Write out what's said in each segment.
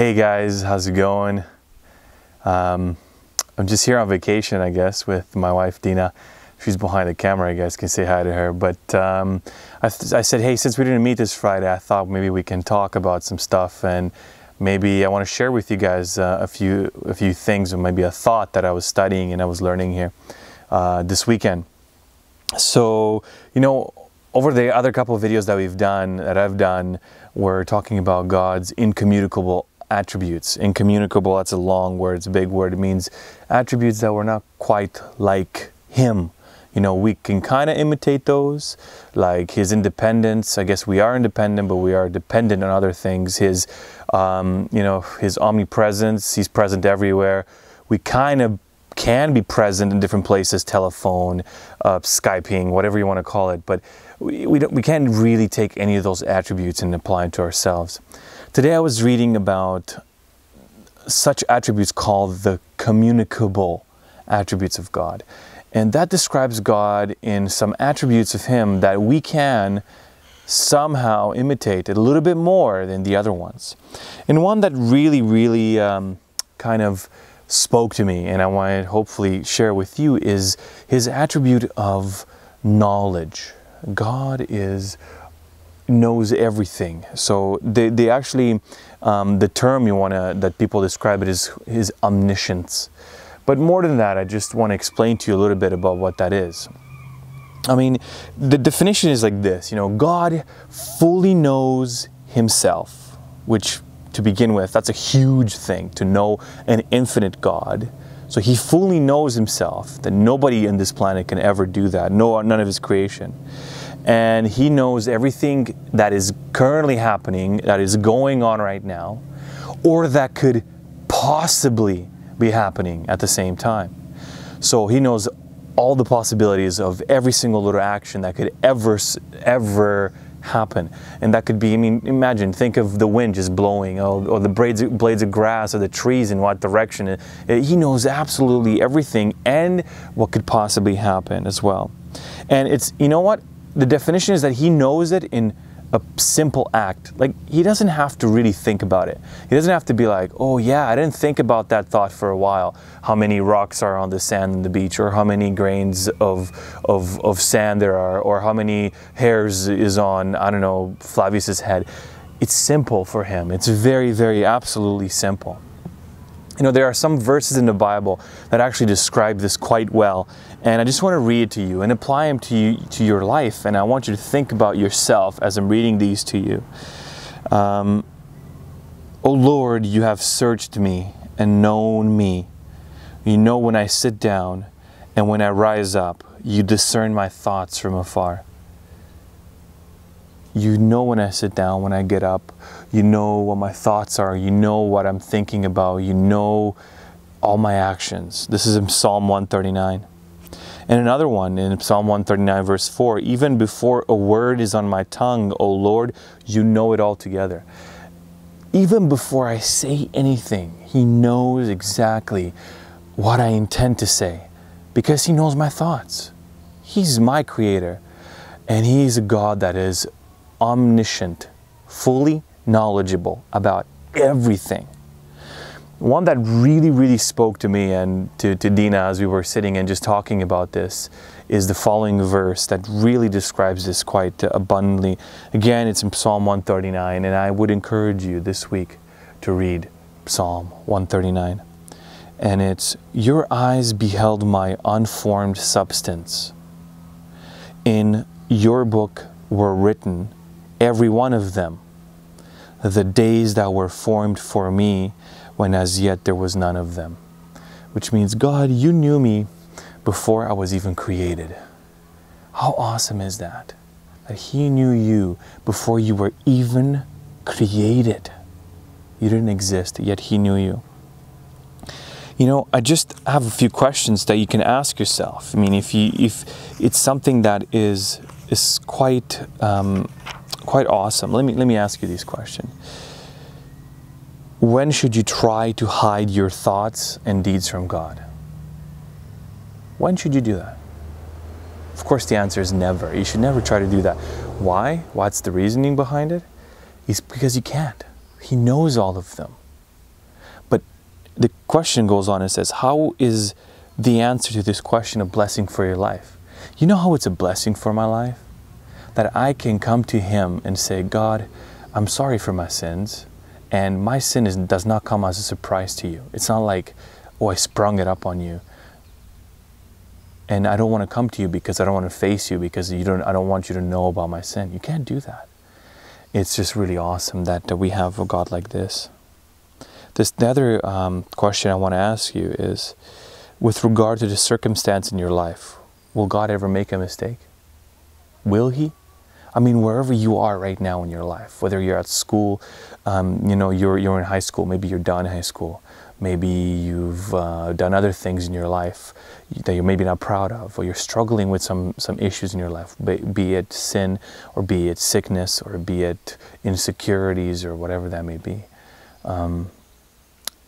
Hey guys, how's it going? I'm just here on vacation, I guess, with my wife Dina. She's behind the camera, you guys can say hi to her. But I said, hey, since we didn't meet this Friday, I thought maybe we can talk about some stuff, and maybe I want to share with you guys a few things, or maybe a thought that I was studying and I was learning here this weekend. So, you know, over the other couple of videos that I've done, we're talking about God's incommunicable attributes. Incommunicable, that's a long word, it's a big word. It means attributes that were not quite like Him. You know, we can kind of imitate those, like His independence. I guess we are independent, but we are dependent on other things. His, you know, His omnipresence, He's present everywhere. We kind of can be present in different places, telephone, Skyping, whatever you want to call it, but we can't really take any of those attributes and apply them to ourselves. Today I was reading about such attributes called the communicable attributes of God. And that describes God in some attributes of Him that we can somehow imitate a little bit more than the other ones. And one that really kind of spoke to me, and I want to hopefully share with you, is His attribute of knowledge. God knows everything. So they actually, the term that people describe it is His Omniscience. But more than that, I just want to explain to you a little bit about what that is. I mean, the definition is like this, you know, God fully knows Himself, which to begin with, that's a huge thing, to know an infinite God. So He fully knows Himself, that nobody in this planet can ever do that, none of His creation. And He knows everything that is currently happening, that is going on right now, or that could possibly be happening at the same time. So He knows all the possibilities of every single little action that could ever happen. And that could be, I mean, imagine, think of the wind just blowing, or the blades of grass, or the trees in what direction. He knows absolutely everything and what could possibly happen as well. And it's, you know what? The definition is that He knows it in a simple act. Like, He doesn't have to really think about it. He doesn't have to be like, oh yeah, I didn't think about that thought for a while. How many rocks are on the sand on the beach, or how many grains of sand there are, or how many hairs is on, I don't know, Flavius's head. It's simple for Him. It's very absolutely simple. You know, there are some verses in the Bible that actually describe this quite well, and I just want to read it to you and apply them to your life, and I want you to think about yourself as I'm reading these to you. O Lord, You have searched me and known me. You know when I sit down and when I rise up. You discern my thoughts from afar. You know when I sit down, when I get up. You know what my thoughts are. You know what I'm thinking about. You know all my actions. This is in Psalm 139. And another one in Psalm 139 verse 4, even before a word is on my tongue, O Lord, You know it altogether. Even before I say anything, He knows exactly what I intend to say, because He knows my thoughts. He's my creator, and He's a God that is omniscient, fully knowledgeable about everything. One that really spoke to me and to Dina as we were sitting and just talking about this is the following verse that really describes this quite abundantly. Again, it's in Psalm 139, and I would encourage you this week to read Psalm 139. And it's, Your eyes beheld my unformed substance. In Your book were written, every one of them, the days that were formed for me, when as yet there was none of them. Which means, God, You knew me before I was even created. How awesome is that? That He knew you before you were even created. You didn't exist, yet He knew you. You know, I just have a few questions that you can ask yourself. I mean, if it's something that is quite awesome. Let me ask you these questions. When should you try to hide your thoughts and deeds from God? When should you do that? Of course, the answer is never. You should never try to do that. Why? What's the reasoning behind it? It's because you can't. He knows all of them. the question goes on and says, how is the answer to this question a blessing for your life? You know how it's a blessing for my life? That I can come to Him and say, God, I'm sorry for my sins, and my sin does not come as a surprise to you. It's not like, oh, I sprung it up on you. And I don't want to come to you because I don't want to face you, because I don't want you to know about my sin. You can't do that. It's just really awesome that we have a God like this. The other question I want to ask you is, with regard to the circumstance in your life, will God ever make a mistake? Will He? I mean, wherever you are right now in your life, whether you're at school, you know, you're in high school, maybe you're done high school, maybe you've done other things in your life that you're maybe not proud of, or you're struggling with some issues in your life, be it sin, or be it sickness, or be it insecurities, or whatever that may be.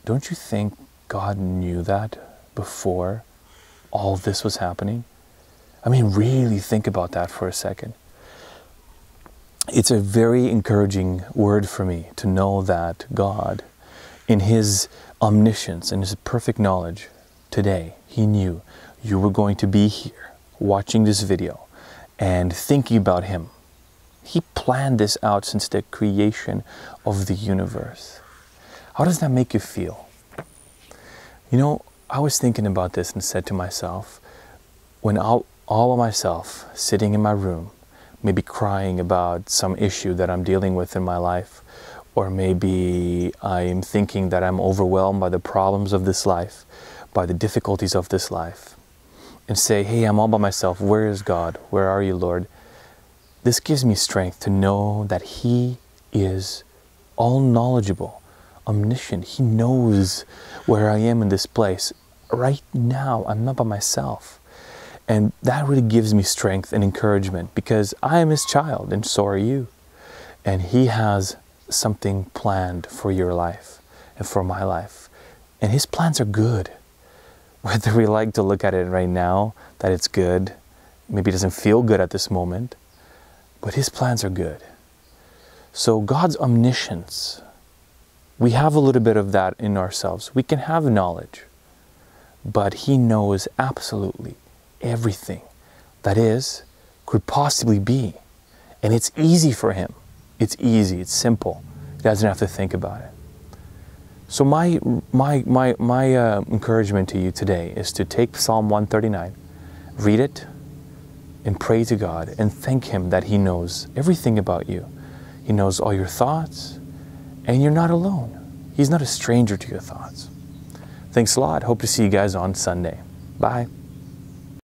Don't you think God knew that before all this was happening? I mean, really think about that for a second. It's a very encouraging word for me to know that God, in His omniscience and His perfect knowledge, today, He knew you were going to be here watching this video and thinking about Him. He planned this out since the creation of the universe. How does that make you feel? You know, I was thinking about this and said to myself, when all by myself, sitting in my room, maybe crying about some issue that I'm dealing with in my life, or maybe I'm thinking that I'm overwhelmed by the problems of this life, by the difficulties of this life, and say, hey, I'm all by myself. Where is God? Where are you, Lord? This gives me strength to know that He is all knowledgeable, omniscient. He knows where I am in this place. Right now, I'm not by myself. And that really gives me strength and encouragement, because I am His child and so are you. And He has something planned for your life and for my life. And His plans are good. Whether we like to look at it right now, that it's good, maybe it doesn't feel good at this moment, but His plans are good. So God's omniscience, we have a little bit of that in ourselves. We can have knowledge, but He knows absolutely everything that is, could possibly be. And it's easy for Him. It's easy, it's simple. He doesn't have to think about it. So my encouragement to you today is to take Psalm 139, read it, and pray to God, and thank Him that He knows everything about you. He knows all your thoughts, and you're not alone. He's not a stranger to your thoughts. Thanks a lot. Hope to see you guys on Sunday. Bye.